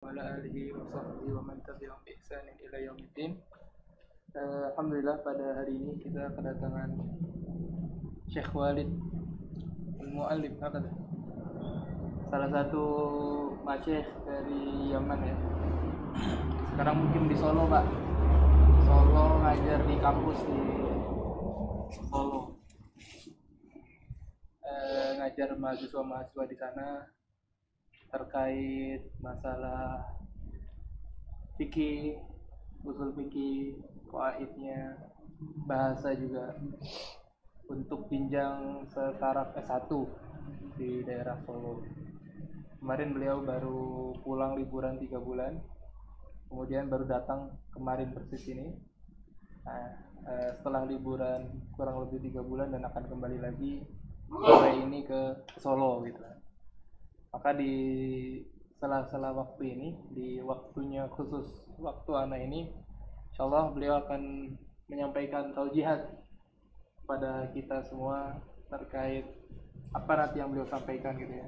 وعلى آله وصحbihi wa man tabi'ahum bi ihsanin ila yaumiddin. Alhamdulillah pada hari ini kita kedatangan Syekh Walid Al-Mu'allif, salah satu masyayikh dari Yaman ya. Sekarang mungkin di Solo, Pak. Solo, ngajar di kampus di Solo. Ngajar mahasiswa-mahasiswa di sana terkait masalah fikih, usul fikih, qawaidnya, bahasa juga, untuk jenjang setaraf S1 di daerah Solo. Kemarin beliau baru pulang liburan 3 bulan, kemudian baru datang kemarin persis ini. Setelah liburan kurang lebih 3 bulan dan akan kembali lagi sore ini ke Solo gitu. Maka di sela-sela waktu ini, di waktunya khusus waktu anak ini, insyaallah beliau akan menyampaikan taujihat kepada kita semua terkait apa nanti yang beliau sampaikan gitu ya.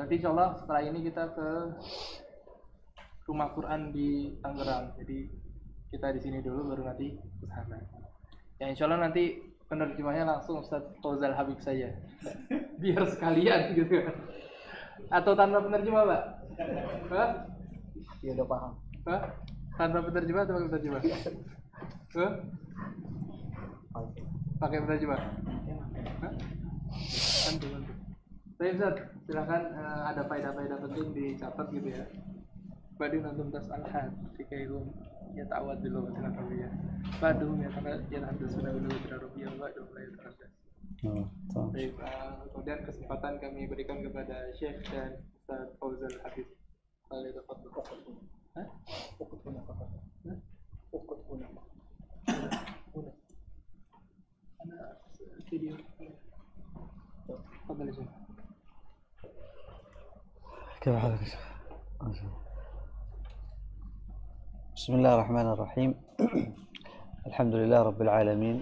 Nanti insyaallah setelah ini kita ke rumah Quran di Tangerang. Jadi kita di sini dulu baru nanti ke sana. Ya insyaallah nanti penerjemahnya langsung Ustaz Fauzal Habib saja. Biar sekalian gitu. Atau tanpa penerjemah, Pak? Hah? Ya udah paham. Hah? Tanpa penerjemah atau pakai penerjemah? Hah? Pakai penerjemah? Hah? Bantu. Baik, Ustaz, silakan, ada faedah-faedah penting dicatat gitu ya. Badun antum tas'alhat fikihum yata'awad bil lughatil arabiyyah. Badun yatahaddatsuna bil lughatil arabiyyah wa badun la yatahaddatsuna. Baik, kemudian kesempatan kami berikan kepada Syekh dan Ustaz Fauzal Habib. Hah? Ada video. تفضل يا شيخ. كيف حالك؟ بسم الله الرحمن الرحيم. الحمد لله رب العالمين،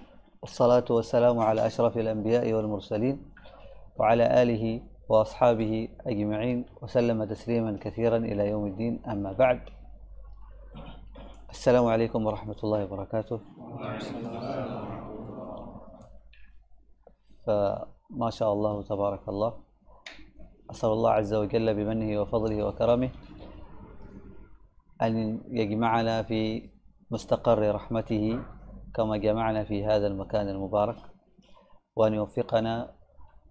والصلاة والسلام على أشرف الأنبياء والمرسلين وعلى آله وأصحابه أجمعين وسلم تسليما كثيرا إلى يوم الدين. أما بعد، السلام عليكم ورحمة الله وبركاته. فما شاء الله تبارك الله، أسأل الله عز وجل بمنه وفضله وكرمه أن يجمعنا في مستقر رحمته كما جمعنا في هذا المكان المبارك، وأن يوفقنا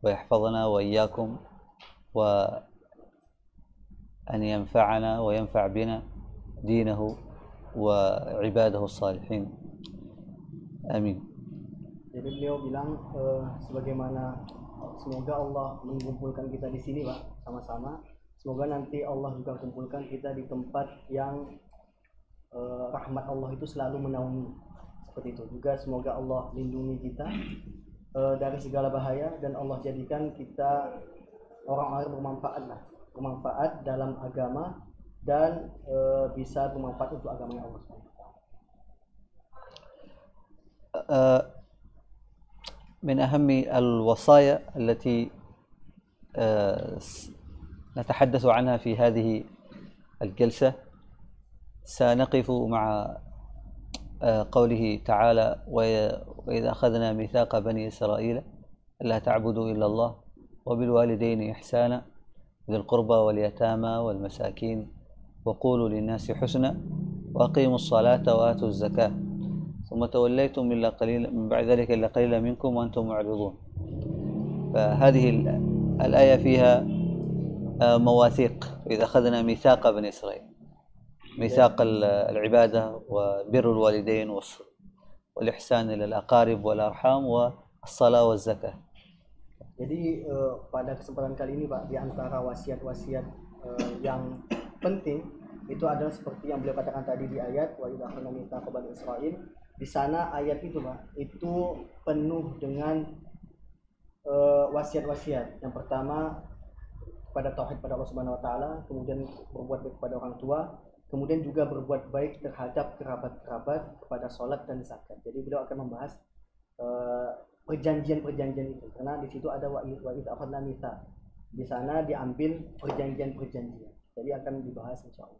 ويحفظنا وإياكم، وأن ينفعنا وينفع بنا دينه وعباده الصالحين. آمين. Jadi beliau bilang sebagaimana semoga Allah mengumpulkan kita di sini, Pak, sama-sama. Semoga nanti Allah juga kumpulkan kita di tempat yang rahmat Allah itu selalu menaungi. Seperti itu. Juga semoga Allah lindungi kita dari segala bahaya, dan Allah jadikan kita orang-orang bermanfaat dalam agama, dan bisa bermanfaat untuk agamanya Allah. من أهم الوصايا التي نتحدث عنها في هذه الجلسة، سنقف مع قوله تعالى: وإذا أخذنا ميثاق بني إسرائيل ألا تعبدوا إلا الله وبالوالدين إحسانا ذي القربى واليتامى والمساكين وقولوا للناس حسنا وأقيموا الصلاة وآتوا الزكاة ثم توليتم إلا قليلا من بعد ذلك إلا قليلا منكم وأنتم معرضون. فهذه الآية فيها مواثيق. إذا أخذنا ميثاق بني إسرائيل، ميثاق العبادة وبر الوالدين والإحسان إلى الأقارب والأرحام والصلاة والزكاة. Jadi pada kesempatan kali ini, Pak, di antara wasiat-wasiat yang penting itu adalah seperti yang beliau katakan tadi di ayat wa idza akhadna mitsaqa bani Israil. Di sana ayat itu, Pak, itu penuh dengan wasiat-wasiat. Yang pertama pada tauhid pada Allah Subhanahu wa taala, kemudian berbuat baik kepada orang tua, kemudian juga berbuat baik terhadap kerabat-kerabat, kepada sholat dan zakat. Jadi beliau akan membahas perjanjian-perjanjian itu, karena di situ ada wa idza akhadna mitsaq. Di sana diambil perjanjian-perjanjian. Jadi akan dibahas insyaallah.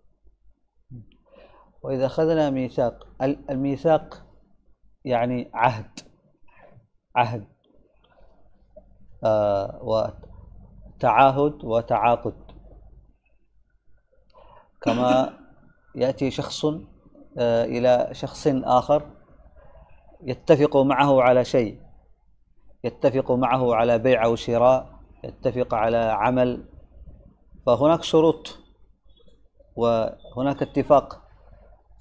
وإذا أخذنا ميثاق، الميثاق يعني عهد وتعاهد وتعاقد. كما يأتي شخص إلى شخص آخر يتفق معه على شيء، يتفق معه على بيع أو شراء، يتفق على عمل، فهناك شروط وهناك اتفاق،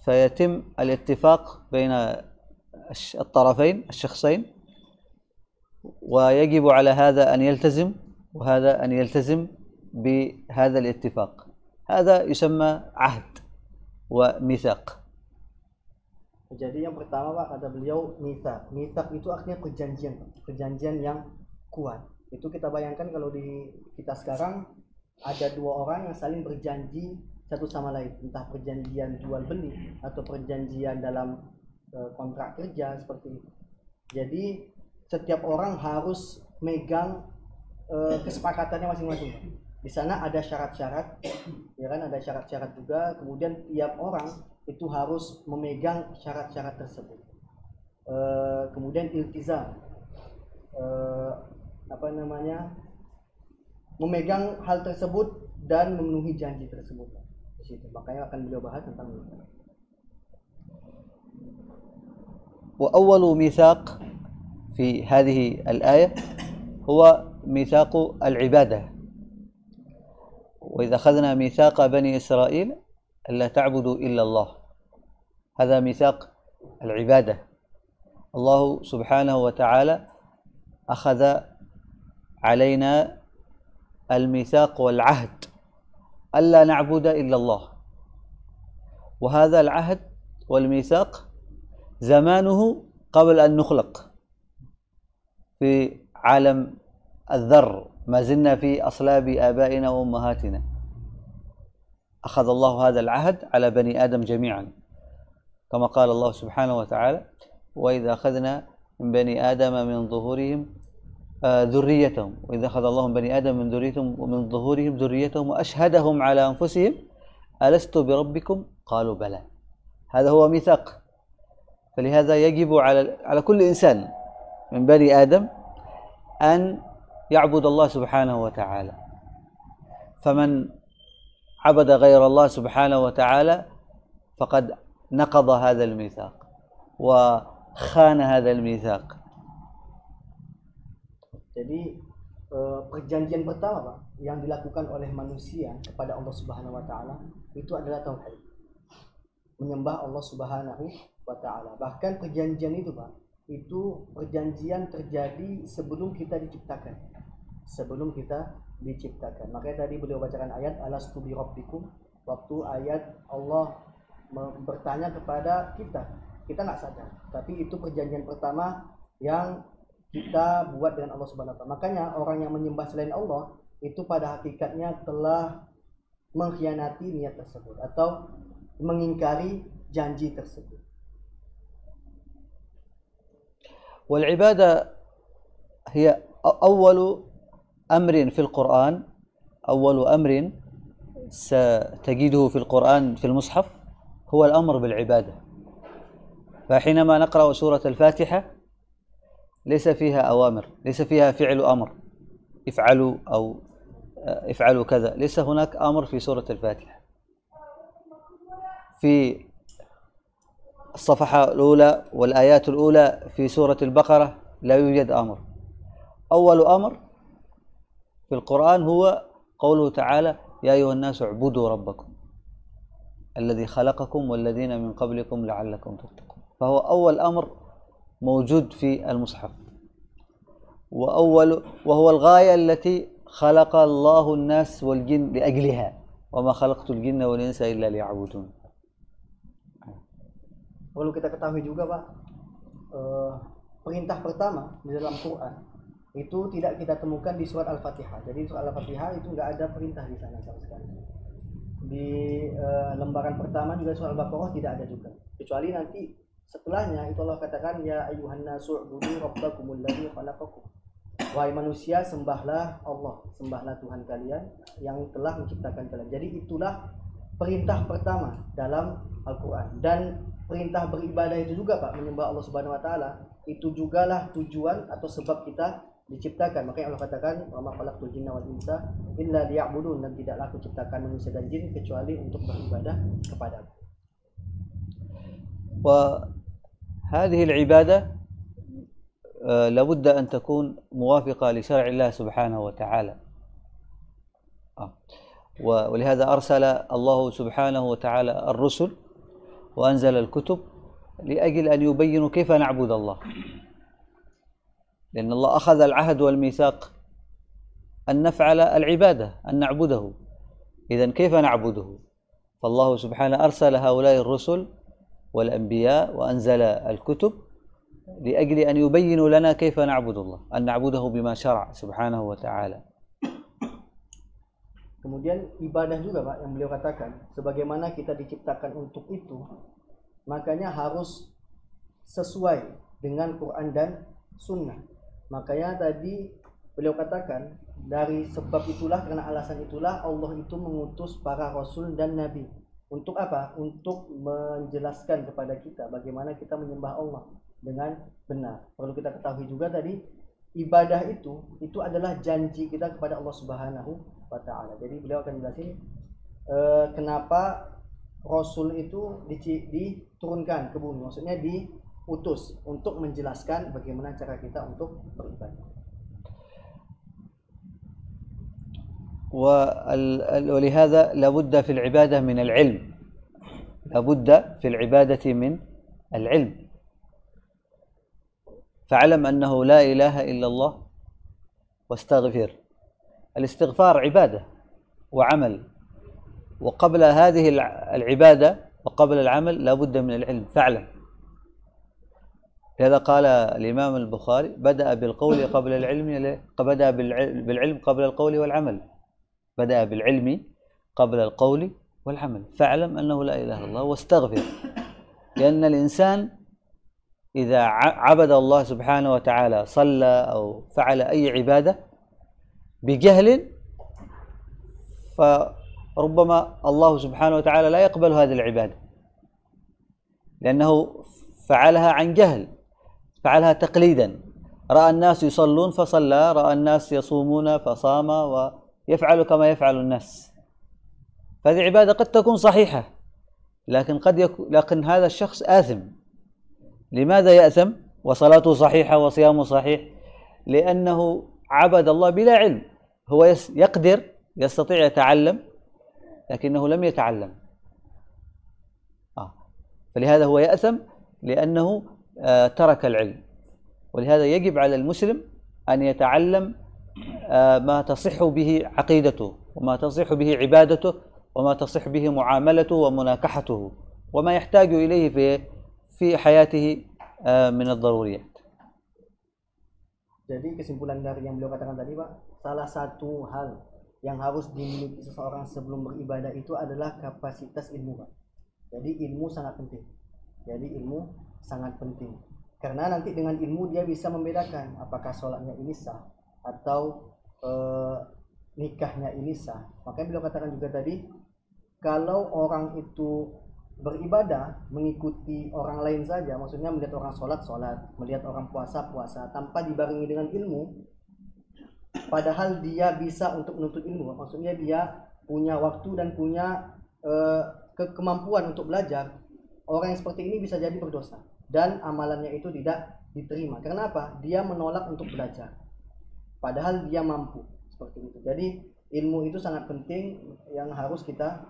فيتم الاتفاق بين الطرفين الشخصين، ويجب على هذا أن يلتزم وهذا أن يلتزم بهذا الاتفاق. هذا يسمى عهد وميثاق. Jadi yang pertama Pak, kata beliau mitsaq. Mitsaq itu artinya perjanjian, perjanjian yang kuat. Itu kita bayangkan kalau di kita sekarang ada dua orang yang saling berjanji satu sama lain, entah perjanjian jual beli atau perjanjian dalam kontrak kerja seperti itu. Jadi setiap orang harus megang kesepakatannya masing-masing. Di sana ada syarat-syarat, ya kan, ada syarat-syarat juga. Kemudian tiap orang itu harus memegang syarat-syarat tersebut. Kemudian iltizam, memegang hal tersebut dan memenuhi janji tersebut. Di situ makanya akan beliau bahas tentang itu. وأول ميثاق في هذه الآية هو ميثاق العبادة. وإذا أخذنا ميثاق بني إسرائيل ألا تعبدوا إلا الله، هذا ميثاق العبادة. الله سبحانه وتعالى أخذ علينا الميثاق والعهد ألا نعبد إلا الله، وهذا العهد والميثاق زمانه قبل أن نخلق في عالم الذر، ما زلنا في أصلاب آبائنا وأمهاتنا. أخذ الله هذا العهد على بني آدم جميعا، كما قال الله سبحانه وتعالى: وإذا أخذنا من بني آدم من ظهورهم ذريتهم، وإذا أخذ الله من بني آدم من ظهورهم ذريتهم وأشهدهم على أنفسهم ألست بربكم قالوا بلى. هذا هو ميثاق. فلهذا يجب على كل إنسان من بني آدم أن يعبد الله سبحانه وتعالى. فمن عبد غير الله سبحانه وتعالى فقد نقض هذا الميثاق وخان هذا الميثاق. Jadi perjanjian pertama Pak yang dilakukan oleh manusia kepada Allah Subhanahu wa taala itu adalah tauhid. Menyembah Allah Subhanahu wa taala. Bahkan perjanjian itu Pak, itu perjanjian terjadi sebelum kita diciptakan. Sebelum kita diciptakan. Makanya tadi beliau bacakan ayat alastu bi rabbikum, waktu ayat Allah bertanya kepada kita. Kita nggak sadar, tapi itu perjanjian pertama yang kita buat dengan Allah Subhanahu wa taala. Makanya orang yang menyembah selain Allah itu pada hakikatnya telah mengkhianati niat tersebut atau mengingkari janji tersebut. والعبادة هي أول أمر في القرآن، أول أمر ستجده في القرآن في المصحف هو الأمر بالعبادة. فحينما نقرأ سورة الفاتحة ليس فيها أوامر، ليس فيها فعل أمر افعلوا أو افعلوا كذا، ليس هناك أمر في سورة الفاتحة. في الصفحة الأولى والآيات الأولى في سورة البقرة لا يوجد أمر. أول أمر في القرآن هو قوله تعالى: يا أيها الناس اعبدوا ربكم الذي خلقكم والذين من قبلكم لعلكم تتقون. فهو أول أمر موجود في المصحف، وهو الغاية التي خلق الله الناس والجن لأجلها، وما خلقت الجن والإنس إلا ليعبدون. Perlu kita ketahui juga Pak, perintah pertama di dalam Quran itu tidak kita temukan di surat Al-Fatihah. Jadi surat Al-Fatihah itu nggak ada perintah di sana sama sekali. Di lembaran pertama juga surat Al-Baqarah tidak ada juga. Kecuali nanti setelahnya itu Allah katakan ya ayyuhan nasu ubudu rabbakumul ladzi khalaqakum. wahai manusia, sembahlah Allah, sembahlah Tuhan kalian yang telah menciptakan kalian. Jadi itulah perintah pertama dalam Al-Quran. Dan perintah beribadah itu juga Pak, menyembah Allah Subhanahu Wa Taala, itu jugalah tujuan atau sebab kita diciptakan. Makanya Allah katakan, wa ma khalaqtul jinna wal insa illa liya'budun, dan tidaklah aku ciptakan manusia dan jin kecuali untuk beribadah kepadaku. وهذه العبادة لابد أن تكون موافقة لشرع الله سبحانه وتعالى. ولهذا أرسل الله سبحانه وتعالى الرسل وأنزل الكتب لأجل أن يبينوا كيف نعبد الله، لأن الله أخذ العهد والميثاق أن نفعل العبادة، أن نعبده. إذن كيف نعبده؟ فالله سبحانه أرسل هؤلاء الرسل والأنبياء وأنزل الكتب لأجل أن يبينوا لنا كيف نعبد الله، أن نعبده بما شرع سبحانه وتعالى. Kemudian ibadah juga Pak, yang beliau katakan, sebagaimana kita diciptakan untuk itu, makanya harus sesuai dengan Quran dan Sunnah. Makanya tadi beliau katakan, dari sebab itulah, karena alasan itulah Allah itu mengutus para Rasul dan Nabi. Untuk apa? Untuk menjelaskan kepada kita bagaimana kita menyembah Allah dengan benar. Perlu kita ketahui juga tadi, ibadah itu adalah janji kita kepada Allah Subhanahu wa Ta'ala. Jadi beliau akan jelasin kenapa Rasul itu diturunkan ke bumi, maksudnya diutus untuk menjelaskan bagaimana cara kita untuk beribadah. ولهذا لابد في العبادة من العلم، لابد في العبادة من العلم. فاعلم أنه لا إله إلا الله واستغفر. الاستغفار عبادة وعمل، وقبل هذه العبادة وقبل العمل لابد من العلم، فاعلم. لهذا قال الإمام البخاري بدأ بالقول قبل العلم، بدأ بالعلم قبل القول والعمل، بدأ بالعلم قبل القول والعمل. فاعلم أنه لا إله إلا الله واستغفر، لأن الإنسان إذا عبد الله سبحانه وتعالى، صلى أو فعل أي عبادة بجهل، فربما الله سبحانه وتعالى لا يقبل هذه العبادة، لأنه فعلها عن جهل، فعلها تقليدا. رأى الناس يصلون فصلى، رأى الناس يصومون فصام، ويفعل كما يفعل الناس. فهذه عبادة قد تكون صحيحة، لكن هذا الشخص آثم. لماذا يأثم وصلاته صحيحة وصيامه صحيح؟ لأنه عبد الله بلا علم. هو يقدر، يستطيع يتعلم، لكنه لم يتعلم. فلهذا هو يأثم، لأنه ترك العلم. ولهذا يجب على المسلم أن يتعلم ما تصح به عقيدته، وما تصح به عبادته، وما تصح به معاملته ومناكحته، وما يحتاج إليه في حياته من الضروريات. Jadi kesimpulan dari yang beliau katakan tadi Pak, salah satu hal yang harus dimiliki seseorang sebelum beribadah itu adalah kapasitas ilmu Pak. Jadi ilmu sangat penting. Karena nanti dengan ilmu dia bisa membedakan apakah sholatnya ini sah atau nikahnya ini sah. Makanya beliau katakan juga tadi, kalau orang itu beribadah mengikuti orang lain saja, maksudnya melihat orang sholat, melihat orang puasa, tanpa dibarengi dengan ilmu, padahal dia bisa untuk menuntut ilmu, maksudnya dia punya waktu dan punya kemampuan untuk belajar, orang yang seperti ini bisa jadi berdosa dan amalannya itu tidak diterima. Karena apa? Dia menolak untuk belajar, padahal dia mampu, seperti itu. Jadi ilmu itu sangat penting yang harus kita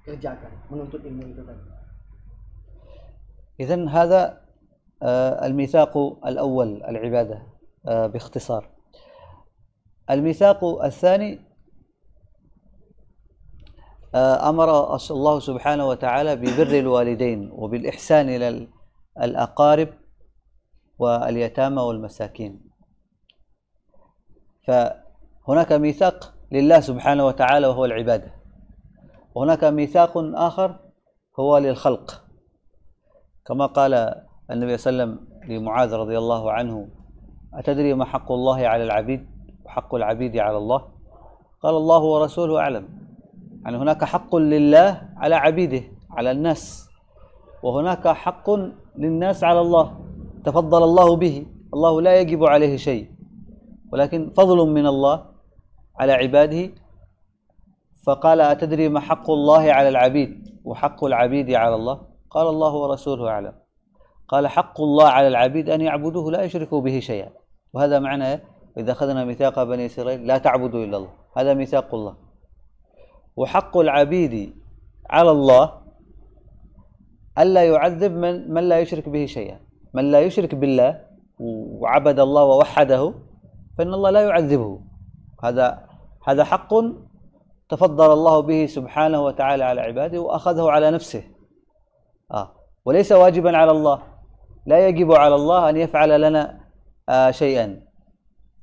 kerjakan, menuntut ilmu itu tadi. إذن هذا الميثاق الأول، العبادة باختصار. الميثاق الثاني أمر الله سبحانه وتعالى ببر الوالدين وبالإحسان إلى الأقارب واليتامى والمساكين. فهناك ميثاق لله سبحانه وتعالى وهو العبادة، وهناك ميثاق آخر هو للخلق، كما قال النبي صلى الله عليه وسلم لمعاذ رضي الله عنه: أتدري ما حق الله على العبيد وحق العبيد على الله؟ قال الله ورسوله أعلم. يعني هناك حق لله على عبيده على الناس، وهناك حق للناس على الله تفضل الله به. الله لا يجب عليه شيء، ولكن فضل من الله على عباده. فقال أتدري ما حق الله على العبيد وحق العبيد على الله؟ قال الله ورسوله أعلم. قال حق الله على العبيد أن يعبدوه لا يشركوا به شيئا، وهذا معنى إذا أخذنا ميثاق بني إسرائيل لا تعبدوا إلا الله، هذا ميثاق الله. وحق العبيد على الله ألا يعذب من لا يشرك به شيئا. من لا يشرك بالله وعبد الله ووحده فإن الله لا يعذبه. هذا حق تفضل الله به سبحانه وتعالى على عباده وأخذه على نفسه، وليس واجبا على الله. لا يجب على الله أن يفعل لنا شيئا،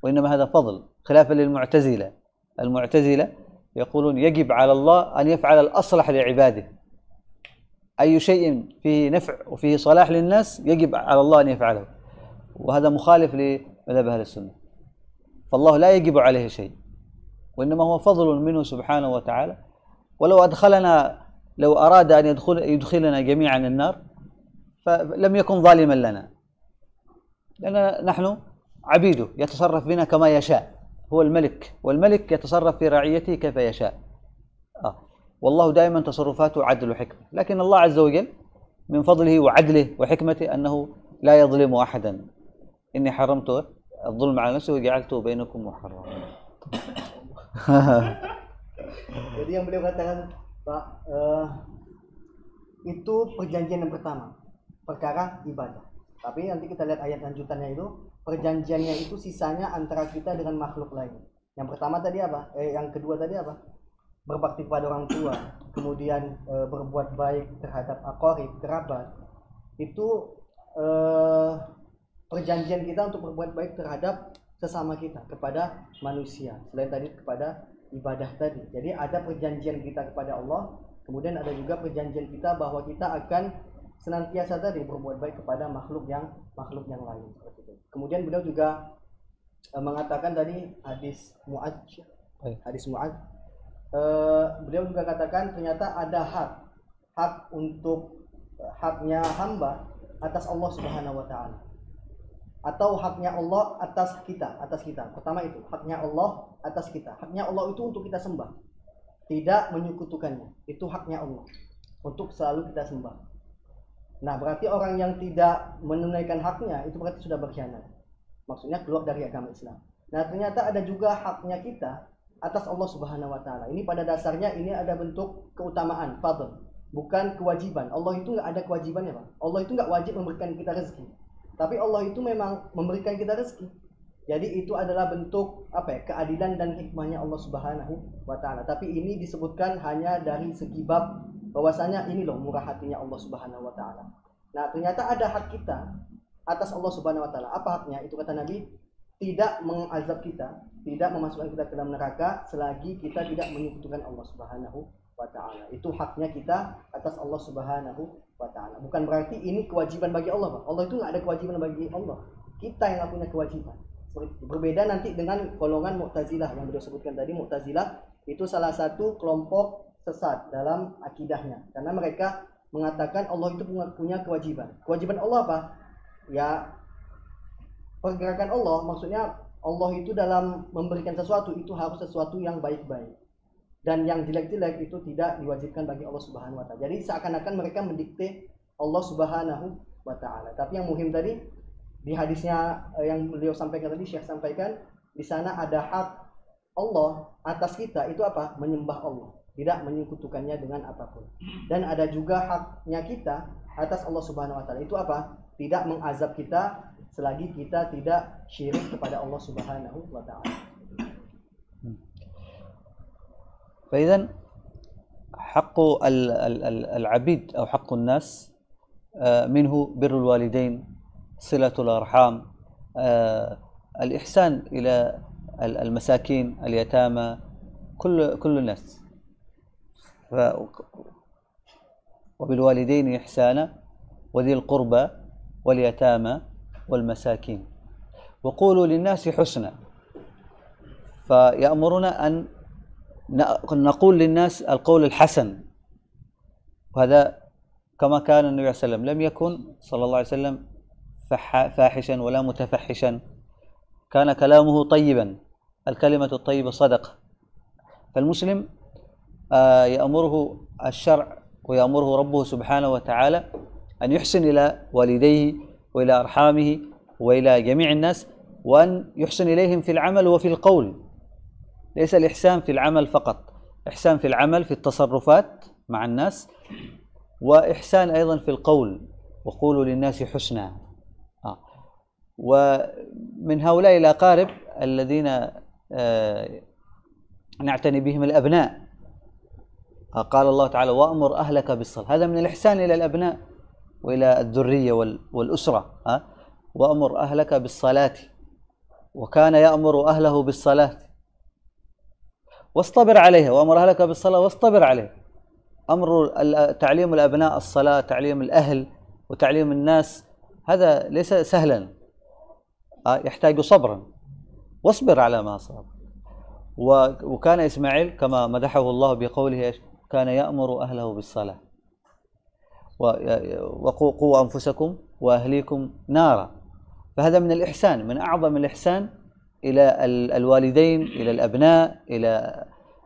وإنما هذا فضل، خلافا للمعتزلة. المعتزلة يقولون يجب على الله أن يفعل الأصلح لعباده، أي شيء فيه نفع وفيه صلاح للناس يجب على الله أن يفعله، وهذا مخالف لمذهب أهل السنة. فالله لا يجب عليه شيء، وإنما هو فضل منه سبحانه وتعالى. لو أراد أن يدخلنا جميعا النار فلم يكن ظالما لنا، لأن نحن عبيده يتصرف بنا كما يشاء. هو الملك، والملك يتصرف في رعيته كيف يشاء. والله دائما تصرفاته عدل وحكمة، لكن الله عز وجل من فضله وعدله وحكمته أنه لا يظلم أحدا. إني حرمت الظلم على نفسي وجعلته بينكم محرما. Jadi yang beliau katakan, Pak, itu perjanjian yang pertama, perkara ibadah. Tapi nanti kita lihat ayat lanjutannya itu, perjanjiannya itu sisanya antara kita dengan makhluk lain. Yang pertama tadi apa? Yang kedua tadi apa? Berbakti pada orang tua, kemudian berbuat baik terhadap aqarib, kerabat. Itu perjanjian kita untuk berbuat baik terhadap sesama kita, kepada manusia. Selain tadi kepada ibadah tadi. Jadi ada perjanjian kita kepada Allah, kemudian ada juga perjanjian kita bahwa kita akan senantiasa tadi berbuat baik kepada makhluk yang lain. Kemudian beliau juga mengatakan tadi hadis Mu'adz, beliau juga katakan ternyata ada hak untuk haknya hamba atas Allah Subhanahu wa taala, atau haknya Allah atas kita. Pertama itu haknya Allah atas kita. Haknya Allah itu untuk kita sembah, tidak menyekutukannya. Itu haknya Allah untuk selalu kita sembah. Nah, berarti orang yang tidak menunaikan haknya itu berarti sudah berkhianat. Maksudnya keluar dari agama Islam. Nah, ternyata ada juga haknya kita atas Allah Subhanahu wa taala. Ini pada dasarnya ini ada bentuk keutamaan, fadl, bukan kewajiban. Allah itu enggak ada kewajibannya, Pak. Allah itu enggak wajib memberikan kita rezeki. Tapi Allah itu memang memberikan kita rezeki. Jadi itu adalah bentuk keadilan dan hikmahnya Allah Subhanahu wa taala. Tapi ini disebutkan hanya dari segi bab bahwasanya ini loh murah hatinya Allah Subhanahu wa taala. Nah, ternyata ada hak kita atas Allah Subhanahu wa taala. Apa haknya? Itu kata Nabi, tidak mengazab kita, tidak memasukkan kita ke dalam neraka selagi kita tidak menyekutukan Allah Subhanahu wa taala. Itu haknya kita atas Allah Subhanahu wa taala. Bukan berarti ini kewajiban bagi Allah, Pak. Allah itu enggak ada kewajiban bagi Allah. Kita yang punya kewajiban. Berbeda nanti dengan golongan Mu'tazilah yang beliau sebutkan tadi. Mu'tazilah itu salah satu kelompok sesat dalam akidahnya, karena mereka mengatakan Allah itu punya kewajiban. Kewajiban Allah apa? Ya, pergerakan Allah, maksudnya Allah itu dalam memberikan sesuatu itu harus sesuatu yang baik-baik, dan yang jelek-jelek itu tidak diwajibkan bagi Allah Subhanahu wa taala. Jadi seakan-akan mereka mendikte Allah Subhanahu wa taala. Tapi yang muhim tadi di hadisnya yang beliau sampaikan tadi, Syekh sampaikan, di sana ada hak Allah atas kita itu apa? Menyembah Allah, tidak menyekutukannya dengan apapun. Dan ada juga haknya kita atas Allah Subhanahu wa taala. Itu apa? Tidak mengazab kita selagi kita tidak syirik kepada Allah Subhanahu wa taala. فإذن حق العبيد أو حق الناس منه بر الوالدين، صلة الأرحام، الإحسان إلى المساكين، اليتامى، كل الناس. وبالوالدين إحسانا وذي القربى واليتامى والمساكين. وقولوا للناس حسنا. فيأمرنا أن نقول للناس القول الحسن، وهذا كما كان النبي صلى الله عليه وسلم، لم يكن صلى الله عليه وسلم فاحشا ولا متفحشا، كان كلامه طيبا، الكلمة الطيبة صدقة. فالمسلم يأمره الشرع ويأمره ربه سبحانه وتعالى أن يحسن إلى والديه وإلى أرحامه وإلى جميع الناس، وأن يحسن إليهم في العمل وفي القول. ليس الإحسان في العمل فقط، إحسان في العمل في التصرفات مع الناس، وإحسان أيضا في القول، وقولوا للناس حسنا. ومن هؤلاء الأقارب الذين نعتني بهم الأبناء، قال الله تعالى وأمر أهلك بالصلاة، هذا من الإحسان إلى الأبناء وإلى الذرية والأسرة. وأمر أهلك بالصلاة، وكان يأمر أهله بالصلاة واصطبر عليها، وأمر أهلك بالصلاة واصطبر عليها. أمر تعليم الأبناء الصلاة، تعليم الأهل وتعليم الناس، هذا ليس سهلا، يحتاج صبرا، واصبر على ما أصاب. وكان إسماعيل كما مدحه الله بقوله كان يأمر أهله بالصلاة، وقوا أنفسكم وأهليكم نارا. فهذا من الإحسان، من أعظم الإحسان إلى الوالدين، إلى الأبناء، إلى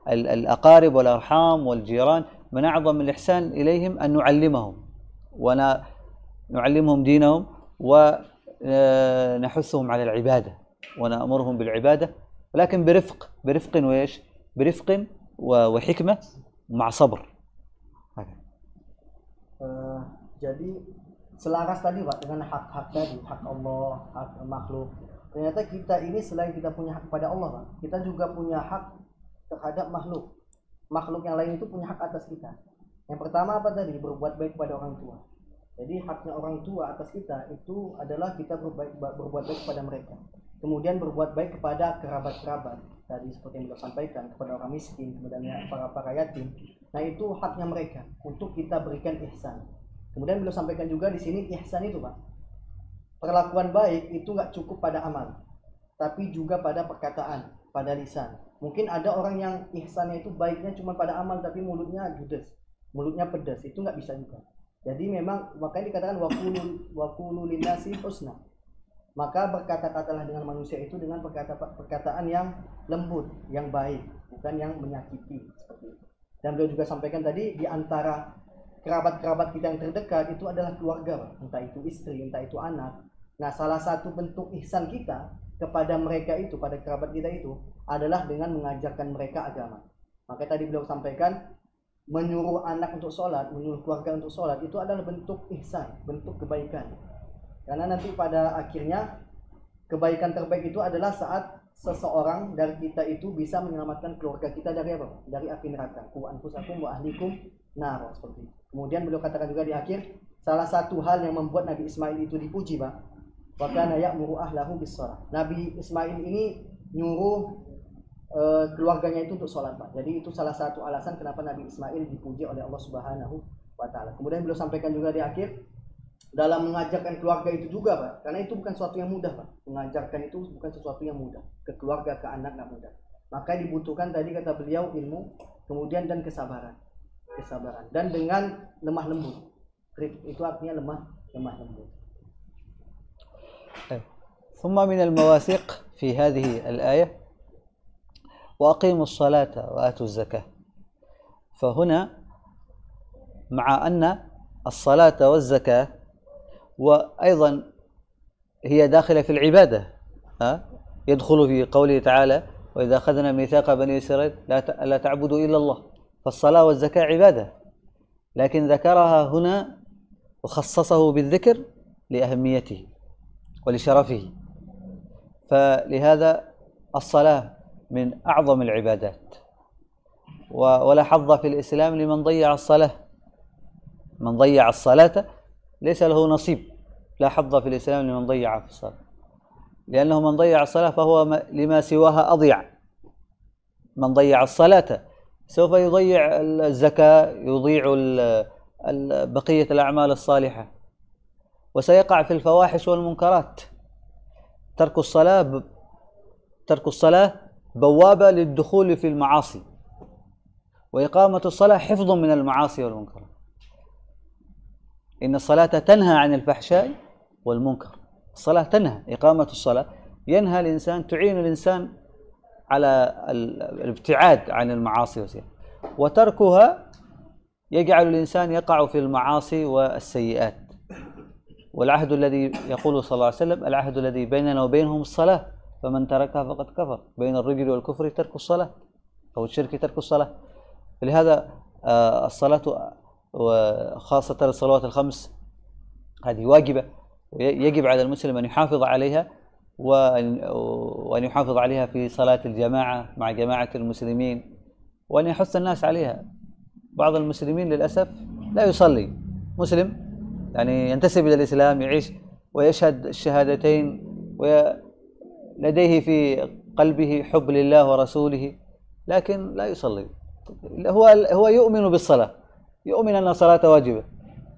الأقارب والأرحام والجيران. من أعظم الإحسان إليهم أن نعلمهم ونعلمهم دينهم، ونحثهم على العبادة ونأمرهم بالعبادة، ولكن برفق وإيش؟ برفق وحكمة مع صبر. Jadi selaras tadi Pak dengan hak-hak tadi, hak Allah, hak makhluk. Ternyata kita ini selain kita punya hak kepada Allah Pak, kita juga punya hak terhadap makhluk. Makhluk yang lain itu punya hak atas kita. Yang pertama apa tadi? Berbuat baik kepada orang tua. Jadi haknya orang tua atas kita itu adalah kita berbuat baik kepada mereka. Kemudian berbuat baik kepada kerabat-kerabat. Tadi seperti yang kita sampaikan, kepada orang miskin, kemudian para yatim. Nah itu haknya mereka untuk kita berikan ihsan. Kemudian beliau sampaikan juga di sini ihsan itu Pak, perlakuan baik itu nggak cukup pada amal, tapi juga pada perkataan, pada lisan. Mungkin ada orang yang ihsannya itu baiknya cuma pada amal, tapi mulutnya judes, mulutnya pedas, itu nggak bisa juga. Jadi memang makanya dikatakan waqulu linnasi husna. Maka berkata-katalah dengan manusia itu dengan perkataan yang lembut, yang baik, bukan yang menyakiti seperti itu. Dan beliau juga sampaikan tadi di antara kerabat-kerabat kita yang terdekat itu adalah keluarga, entah itu istri, entah itu anak. Nah, salah satu bentuk ihsan kita kepada mereka itu, pada kerabat kita itu adalah dengan mengajarkan mereka agama. Maka tadi beliau sampaikan menyuruh anak untuk sholat, menyuruh keluarga untuk sholat itu adalah bentuk ihsan, bentuk kebaikan. Karena nanti pada akhirnya kebaikan terbaik itu adalah saat seseorang dari kita itu bisa menyelamatkan keluarga kita dari apa? Dari api neraka. Qu anfusakum wa ahlikum nar, seperti itu. Kemudian beliau katakan juga di akhir, salah satu hal yang membuat Nabi Ismail itu dipuji, Pak, wa kana ya'muru ahlahu bis-shalah. Nabi Ismail ini nyuruh keluarganya itu untuk sholat, Pak. Jadi itu salah satu alasan kenapa Nabi Ismail dipuji oleh Allah Subhanahu wa taala. Kemudian beliau sampaikan juga di akhir, dalam mengajarkan keluarga itu juga Pak, karena itu bukan sesuatu yang mudah Pak. Mengajarkan itu bukan sesuatu yang mudah, ke keluarga, ke anak nggak mudah. Maka dibutuhkan tadi kata beliau ilmu, kemudian dan kesabaran dan dengan lemah lembut. Itu artinya lemah lembut. ثم من المواثيق في هذه الآية وأقيموا الصلاة وآتوا الزكاة. فهنا مع أن الصلاة والزكاة وأيضا هي داخلة في العبادة، يدخل في قوله تعالى وإذا أخذنا ميثاق بني إسرائيل لا تعبدوا إلا الله. فالصلاة والزكاة عبادة، لكن ذكرها هنا وخصصه بالذكر لأهميته ولشرفه. فلهذا الصلاة من أعظم العبادات، ولا حظ في الإسلام لمن ضيع الصلاة. من ضيع الصلاة ليس له نصيب، لا حظ في الإسلام لمن ضيع في الصلاة، لأنه من ضيع الصلاة فهو لما سواها أضيع. من ضيع الصلاة سوف يضيع الزكاة، يضيع بقية الأعمال الصالحة، وسيقع في الفواحش والمنكرات. ترك الصلاة بوابة للدخول في المعاصي، وإقامة الصلاة حفظ من المعاصي والمنكرات. إن الصلاة تنهى عن الفحشاء والمنكر. الصلاة تنهى، إقامة الصلاة ينهى الإنسان، تعين الإنسان على الابتعاد عن المعاصي والسيئات، وتركها يجعل الإنسان يقع في المعاصي والسيئات. والعهد الذي يقول صلى الله عليه وسلم: العهد الذي بيننا وبينهم الصلاة، فمن تركها فقد كفر. بين الرجل والكفر ترك الصلاة، أو الشرك ترك الصلاة. لهذا الصلاة وخاصة الصلوات الخمس هذه واجبة، ويجب على المسلم أن يحافظ عليها، وأن يحافظ عليها في صلاة الجماعة مع جماعة المسلمين، وأن يحث الناس عليها. بعض المسلمين للأسف لا يصلي، مسلم يعني ينتسب إلى الإسلام، يعيش ويشهد الشهادتين، ولديه في قلبه حب لله ورسوله، لكن لا يصلي. هو يؤمن بالصلاة، يؤمن أن الصلاة واجبة،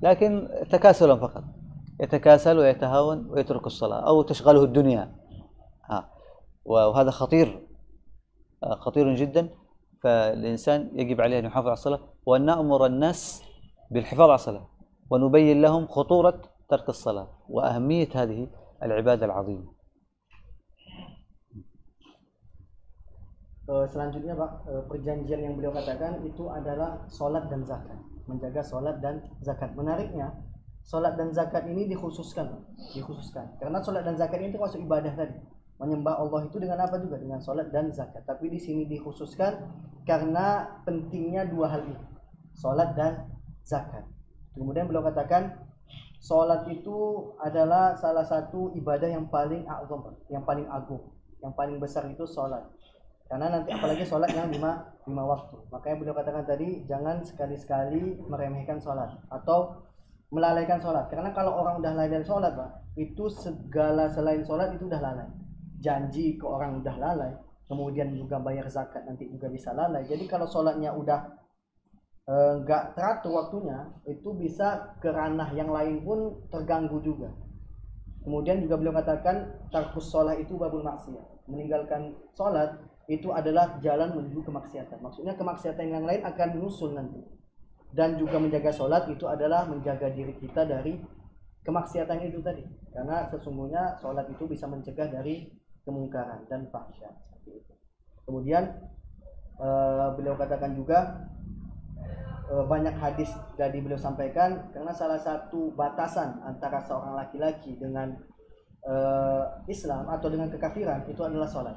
لكن تكاسلا فقط، يتكاسل ويتهاون ويترك الصلاة، أو تشغله الدنيا. وهذا خطير جدا. فالإنسان يجب عليه أن يحافظ على الصلاة، وأن نأمر الناس بالحفاظ على الصلاة، ونبين لهم خطورة ترك الصلاة وأهمية هذه العبادة العظيمة. Selanjutnya Pak, perjanjian yang beliau katakan itu adalah sholat dan zakat, menjaga sholat dan zakat. Menariknya, sholat dan zakat ini dikhususkan karena sholat dan zakat ini termasuk ibadah tadi. Menyembah Allah itu dengan apa juga? Dengan sholat dan zakat. Tapi di sini dikhususkan karena pentingnya dua hal ini, sholat dan zakat. Kemudian beliau katakan sholat itu adalah salah satu ibadah yang paling a'zam, yang paling agung, yang paling besar itu sholat. Karena nanti apalagi sholat yang lima waktu. Makanya beliau katakan tadi, jangan sekali-sekali meremehkan sholat atau melalaikan sholat. Karena kalau orang udah lalai dari sholat Pak, itu segala selain sholat itu udah lalai. Janji ke orang udah lalai, kemudian juga bayar zakat nanti juga bisa lalai. Jadi kalau sholatnya udah nggak teratur waktunya, itu bisa ke ranah yang lain pun terganggu juga. Kemudian juga beliau katakan tarkus sholat itu babul maksiat, meninggalkan sholat itu adalah jalan menuju kemaksiatan. Maksudnya kemaksiatan yang lain akan menyusul nanti. Dan juga menjaga sholat itu adalah menjaga diri kita dari kemaksiatan itu tadi. Karena sesungguhnya sholat itu bisa mencegah dari kemungkaran dan fahsya. Kemudian beliau katakan juga banyak hadis tadi beliau sampaikan, karena salah satu batasan antara seorang laki-laki dengan Islam atau dengan kekafiran itu adalah sholat.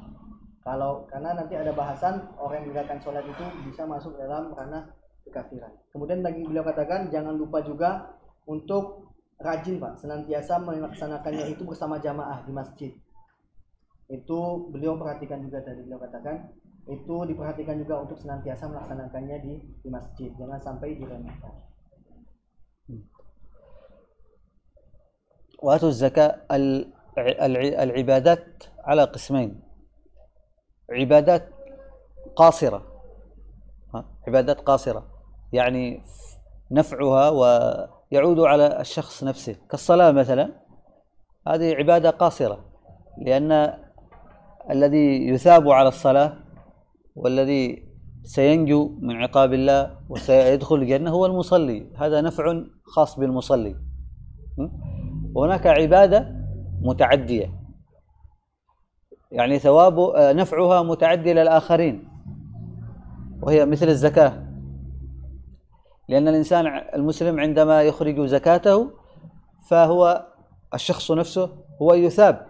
Karena nanti ada bahasan orang yang meninggalkan sholat itu bisa masuk dalam ranah kekafiran. Kemudian lagi beliau katakan jangan lupa juga untuk rajin Pak, senantiasa melaksanakannya itu bersama jamaah di masjid. Itu beliau perhatikan juga tadi, beliau katakan itu diperhatikan juga untuk senantiasa melaksanakannya di masjid, jangan sampai diremehkan. وآتوا الزكاة. العبادات على قسمين: عبادات قاصرة، عبادات قاصرة يعني نفعها ويعود على الشخص نفسه، كالصلاة مثلا، هذه عبادة قاصرة، لأن الذي يثاب على الصلاة والذي سينجو من عقاب الله وسيدخل الجنة هو المصلي، هذا نفع خاص بالمصلي. وهناك عبادة متعدية، يعني نفعها متعدي للآخرين، وهي مثل الزكاة، لأن الإنسان المسلم عندما يخرج زكاته فهو الشخص نفسه هو يثاب،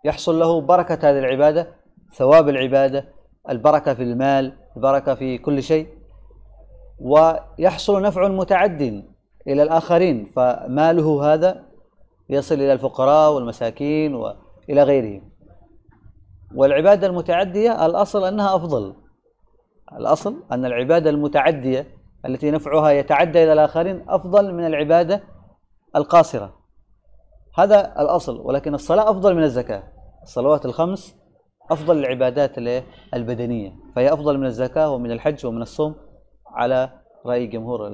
يحصل له بركة هذه العبادة، ثواب العبادة، البركة في المال، البركة في كل شيء، ويحصل نفع متعد إلى الآخرين، فماله هذا يصل إلى الفقراء والمساكين وإلى غيرهم. والعبادة المتعدية الأصل أنها أفضل، الأصل أن العبادة المتعدية التي نفعها يتعدى إلى الآخرين أفضل من العبادة القاصرة، هذا الأصل. ولكن الصلاة أفضل من الزكاة، الصلوات الخمس أفضل العبادات البدنية، فهي أفضل من الزكاة ومن الحج ومن الصوم على رأي جمهور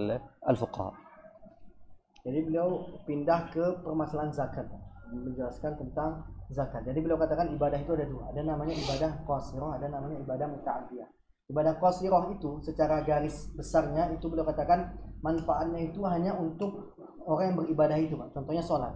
الفقهاء. Jadi beliau pindah ke permasalahan zakat, menjelaskan tentang zakat. Jadi beliau katakan ibadah itu ada dua. Ada namanya ibadah qasirah, ada namanya ibadah muta'addiyah. Ibadah qasirah itu secara garis besarnya itu beliau katakan manfaatnya itu hanya untuk orang yang beribadah itu, Pak. Contohnya sholat.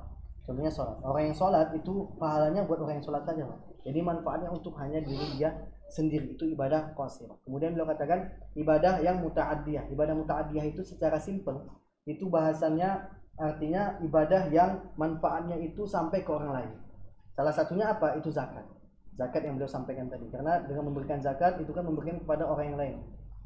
Orang yang sholat itu pahalanya buat orang yang sholat saja, Pak. Jadi manfaatnya untuk hanya diri dia sendiri, itu ibadah qasirah. Kemudian beliau katakan ibadah yang muta'addiyah. Ibadah muta'addiyah itu secara simpel itu bahasannya artinya ibadah yang manfaatnya itu sampai ke orang lain. Salah satunya apa? Itu zakat. Zakat yang beliau sampaikan tadi. Karena dengan memberikan zakat itu kan memberikan kepada orang yang lain,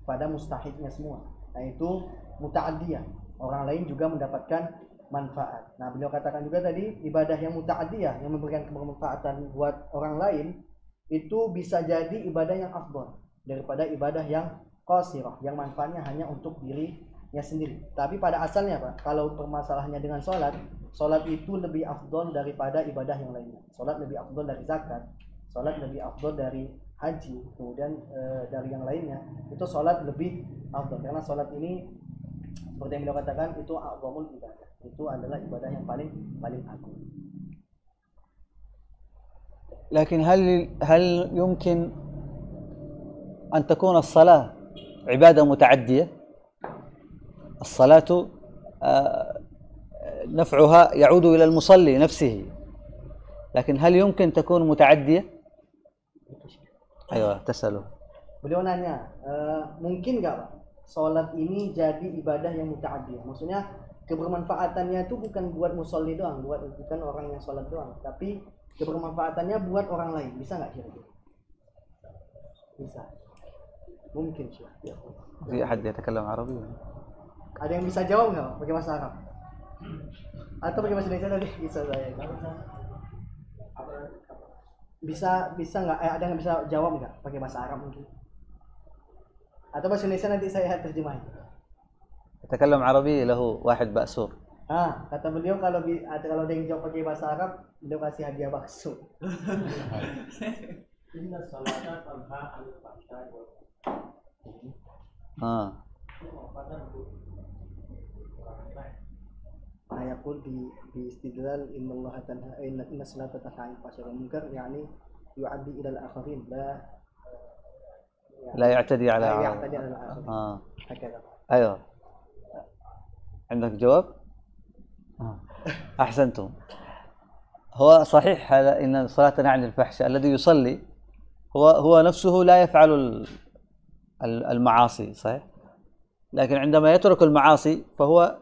pada mustahiknya semua. Nah, itu muta'addiyah. Orang lain juga mendapatkan manfaat. Nah, beliau katakan juga tadi ibadah yang muta'addiyah yang memberikan kebermanfaatan buat orang lain itu bisa jadi ibadah yang afdal daripada ibadah yang qasirah yang manfaatnya hanya untuk dirinya sendiri. Tapi pada asalnya, Pak, kalau permasalahannya dengan sholat itu lebih afdal daripada ibadah yang lainnya. Sholat lebih afdal dari zakat, sholat lebih afdal dari haji, kemudian dari yang lainnya itu sholat lebih afdal karena sholat ini seperti yang beliau katakan itu a'zamul ibadah, itu adalah ibadah yang paling agung. لكن هل يمكن أن تكون الصلاة عبادة متعدية؟ الصلاة نفعها يعود إلى المصلي نفسه، لكن هل يمكن تكون متعدية؟ أيوة تسأله. Beliau nanya, mungkin nggak, Pak, sholat ini jadi ibadah yang muta'addiyah? Maksudnya kebermanfaatannya itu bukan buat musolli doang, bukan orang yang sholat doang, tapi kebermanfaatannya buat orang lain. Bisa nggak kira-kira? Bisa. Mungkin sih. في أحد يتكلم عربي؟ Ada yang bisa jawab nggak, Pak, pakai bahasa Arab? Atau pakai bahasa Indonesia tadi? Bisa saya. Bisa nggak? Ada yang bisa jawab nggak pakai bahasa Arab mungkin? Atau bahasa Indonesia nanti saya terjemahin. يتكلم عربي له واحد بأسور. Kata beliau kalau ada yang jawab pakai bahasa Arab, beliau kasih hadiah bakso. Inna salata tanha 'anil fahsya'i wal munkar. Ayakul di istidlal innallaha tanha inna salata tanha 'anil fahsya'i wal munkar yani yu'addi ila al-akharin لا يعتدي على الآخرين. هكذا. أيوه. عندك جواب؟ أحسنتم. هو صحيح هذا إن الصلاة تنهى عن الفحشاء. الذي يصلي هو نفسه لا يفعل المعاصي، صحيح؟ لكن عندما يترك المعاصي فهو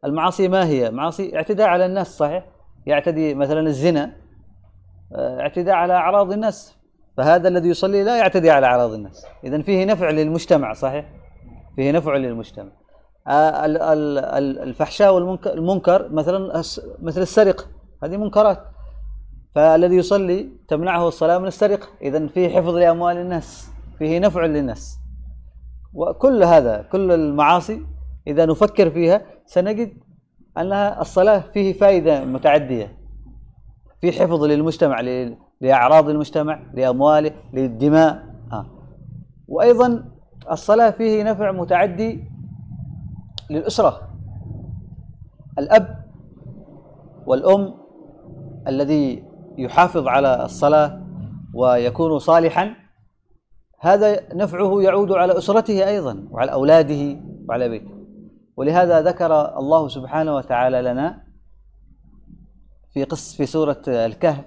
المعاصي ما هي؟ معاصي اعتداء على الناس، صحيح؟ يعتدي مثلا الزنا اعتداء على أعراض الناس، فهذا الذي يصلي لا يعتدي على أعراض الناس. إذن فيه نفع للمجتمع، صحيح؟ فيه نفع للمجتمع. الفحشاء والمنكر مثل السرقة، هذه منكرات، فالذي يصلي تمنعه الصلاة من السرقة، إذن فيه حفظ لأموال الناس، فيه نفع للناس. وكل هذا كل المعاصي إذا نفكر فيها سنجد أنها الصلاة فيه فائدة متعدية، في حفظ للمجتمع لأعراض المجتمع، لأمواله، للدماء. وأيضا الصلاة فيه نفع متعدي للأسرة. الأب والأم الذي يحافظ على الصلاة ويكون صالحا هذا نفعه يعود على أسرته أيضا وعلى أولاده وعلى بيته. ولهذا ذكر الله سبحانه وتعالى لنا في سورة الكهف،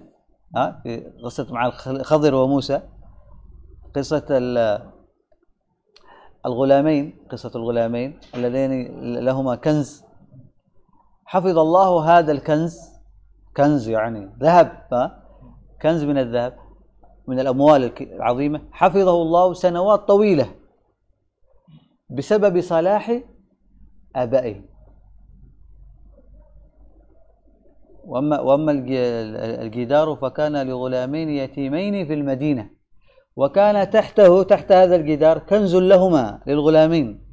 في قصة مع الخضر وموسى، قصة الغلامين اللذين لهما كنز. حفظ الله هذا الكنز، كنز يعني ذهب، كنز من الذهب من الأموال العظيمة، حفظه الله سنوات طويلة بسبب صلاح آبائه. وأما الجدار فكان لغلامين يتيمين في المدينة وكان تحت هذا الجدار كنز لهما للغلامين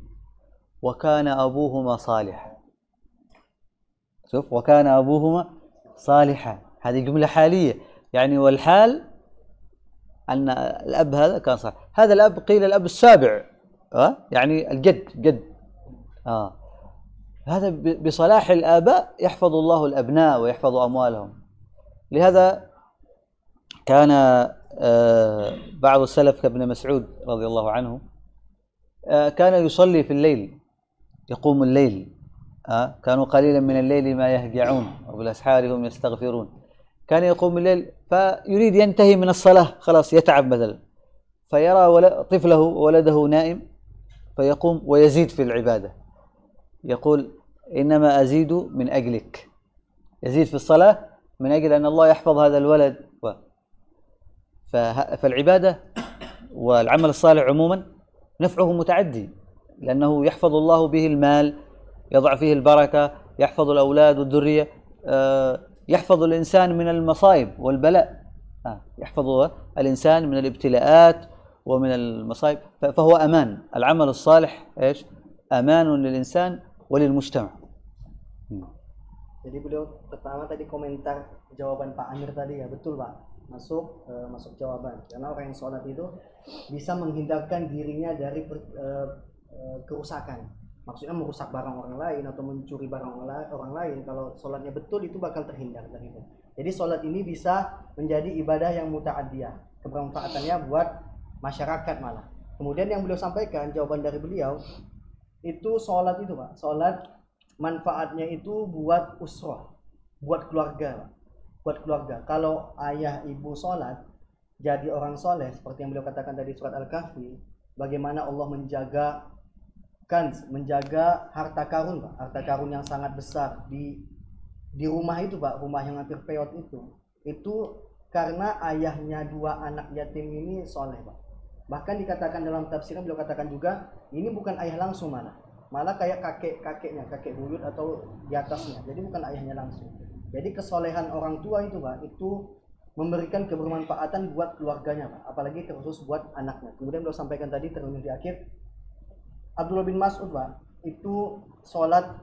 وكان أبوهما صالحا. شوف، وكان أبوهما صالحا، هذه جملة حالية يعني، والحال أن الأب هذا كان صالح. هذا الأب قيل الأب السابع، يعني الجد. هذا بصلاح الآباء يحفظ الله الأبناء ويحفظ أموالهم. لهذا كان بعض السلف كابن مسعود رضي الله عنه كان يصلي في الليل، يقوم الليل، كانوا قليلا من الليل ما يهجعون وبالأسحار هم يستغفرون. كان يقوم الليل فيريد ينتهي من الصلاة، خلاص يتعب مثلا، فيرى طفله ولده نائم فيقوم ويزيد في العبادة، يقول إنما أزيد من أجلك، يزيد في الصلاة من أجل أن الله يحفظ هذا الولد. فالعبادة والعمل الصالح عموما نفعه متعدي، لأنه يحفظ الله به المال، يضع فيه البركة، يحفظ الأولاد والذرية، يحفظ الإنسان من المصائب والبلاء، يحفظ الإنسان من الابتلاءات ومن المصائب، فهو أمان. العمل الصالح إيش؟ أمان للإنسان وللمجتمع. Jadi beliau pertama tadi komentar jawaban Pak Amir tadi ya, betul Pak, masuk jawaban. Karena orang yang sholat itu bisa menghindarkan dirinya dari kerusakan. Maksudnya merusak barang orang lain atau mencuri barang orang lain. Kalau sholatnya betul itu bakal terhindar dari itu. Jadi sholat ini bisa menjadi ibadah yang muta'adiyah, kebermanfaatannya buat masyarakat malah. Kemudian yang beliau sampaikan, jawaban dari beliau, itu sholat itu Pak, sholat manfaatnya itu buat usrah, buat keluarga Pak. Buat keluarga. Kalau ayah ibu sholat, jadi orang soleh, seperti yang beliau katakan tadi surat Al-Kahfi, bagaimana Allah menjaga harta karun Pak, harta karun yang sangat besar di rumah itu Pak, rumah yang hampir peot itu karena ayahnya dua anak yatim ini soleh Pak. Bahkan dikatakan dalam tafsirnya, beliau katakan juga ini bukan ayah langsung, malah kayak kakek buyut atau di atasnya, jadi bukan ayahnya langsung. Jadi kesolehan orang tua itu Pak, itu memberikan kebermanfaatan buat keluarganya Pak, apalagi terkhusus buat anaknya. Kemudian beliau sampaikan tadi terus di akhir, Abdullah bin Mas'ud Pak, itu sholat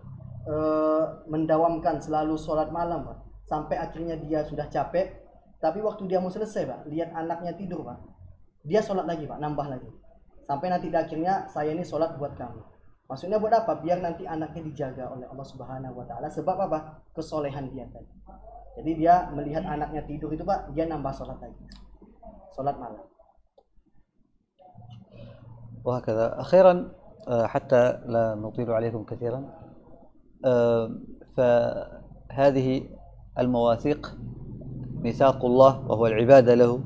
mendawamkan selalu sholat malam Pak, sampai akhirnya dia sudah capek, tapi waktu dia mau selesai Pak, lihat anaknya tidur Pak, dia sholat lagi Pak, nambah lagi, sampai nanti di akhirnya, saya ini sholat buat kamu. Maksudnya buat apa? Biar nanti anaknya dijaga oleh Allah Subhanahu wa Ta'ala. Sebab apa? Kesolehan dia tadi. Jadi dia melihat anaknya tidur itu Pak, dia nambah sholat lagi, sholat malam. وهكذا. أخيرا حتى لا نطيل عليكم كثيرا، فهذه المواثيق ميثاق الله وهو العبادة له،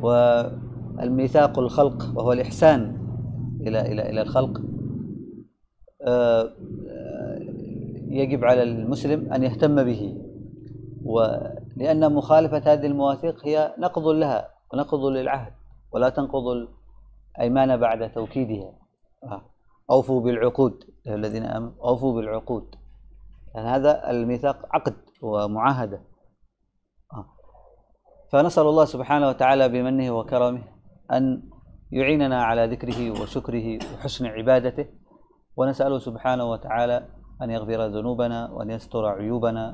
والميثاق الخلق وهو الإحسان إلى الخلق. يجب على المسلم أن يهتم به، ولأن مخالفة هذه المواثيق هي نقض لها ونقض للعهد، ولا تنقض الأيمان بعد توكيدها. أوفوا بالعقود الذين آمنوا، أوفوا بالعقود، يعني هذا الميثاق عقد ومعاهدة. فنسأل الله سبحانه وتعالى بمنه وكرمه أن يعيننا على ذكره وشكره وحسن عبادته، ونسأله سبحانه وتعالى أن يغفر ذنوبنا وأن يستر عيوبنا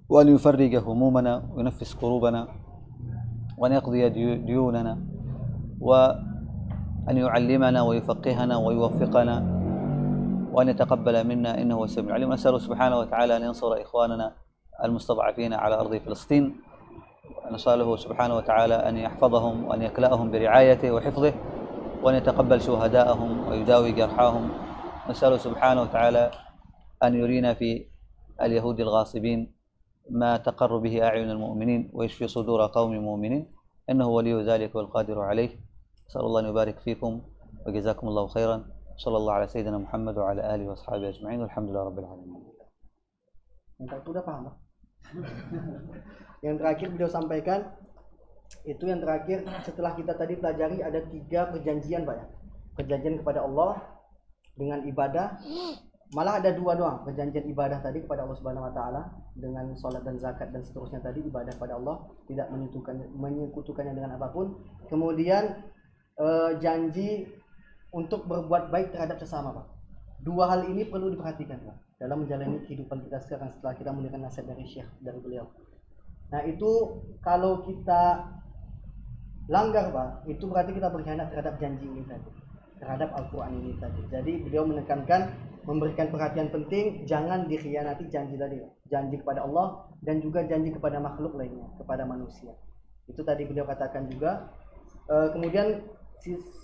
وأن يفرج همومنا وينفس كروبنا وأن يقضي ديوننا وأن يعلمنا ويفقهنا ويوفقنا وأن يتقبل منا إنه هو السميع العليم. نسأله سبحانه وتعالى أن ينصر إخواننا المستضعفين على أرض فلسطين، نسأله سبحانه وتعالى أن يحفظهم وأن يكلأهم برعايته وحفظه، وأن يتقبل شهداءهم ويداوي جرحاهم. نسأله سبحانه وتعالى أن يرينا في اليهود الغاصبين ما تقر به أعين المؤمنين ويشفي صدور قوم مؤمنين، إنه ولي ذلك والقادر عليه. نسأل الله أن يبارك فيكم وجزاكم الله خيرا. صلى الله على سيدنا محمد وعلى آله وأصحابه أجمعين والحمد لله رب العالمين. Yang udah paham Pak? Yang terakhir beliau sampaikan, itu yang terakhir setelah kita tadi pelajari ada 3 perjanjian Pak ya. Perjanjian kepada Allah dengan ibadah, malah ada 2 doang, perjanjian ibadah tadi kepada Allah Subhanahu wa Ta'ala dengan sholat dan zakat dan seterusnya tadi, ibadah kepada Allah, tidak menyekutukannya dengan apapun. Kemudian janji untuk berbuat baik terhadap sesama Pak. 2 hal ini perlu diperhatikan Pak dalam menjalani kehidupan kita sekarang setelah kita mendengar nasihat dari Syekh, dari beliau. Nah itu kalau kita langgar Pak, itu berarti kita berkhianat terhadap janji ini tadi, terhadap Al-Quran ini tadi. Jadi beliau menekankan, memberikan perhatian penting, jangan dikhianati janji tadi, janji kepada Allah dan juga janji kepada makhluk lainnya, kepada manusia. Itu tadi beliau katakan juga. Kemudian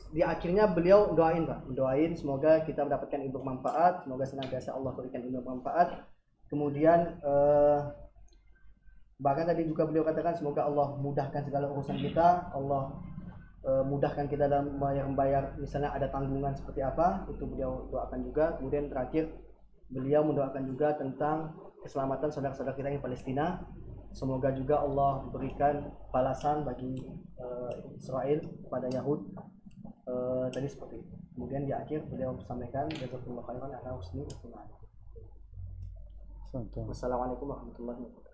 di akhirnya beliau doain Pak, mendoain semoga kita mendapatkan ilmu manfaat, semoga senantiasa Allah berikan ilmu manfaat. Kemudian bahkan tadi juga beliau katakan semoga Allah mudahkan segala urusan kita, Allah mudahkan kita dalam membayar misalnya ada tanggungan seperti apa, itu beliau doakan juga. Kemudian terakhir beliau mendoakan juga tentang keselamatan saudara-saudara kita di Palestina. Semoga juga Allah berikan balasan bagi Israel kepada Yahud. Tadi seperti itu. Kemudian di akhir beliau sampaikan jazakumullah khairan ala husni istima'ah. Wassalamualaikum warahmatullahi wabarakatuh.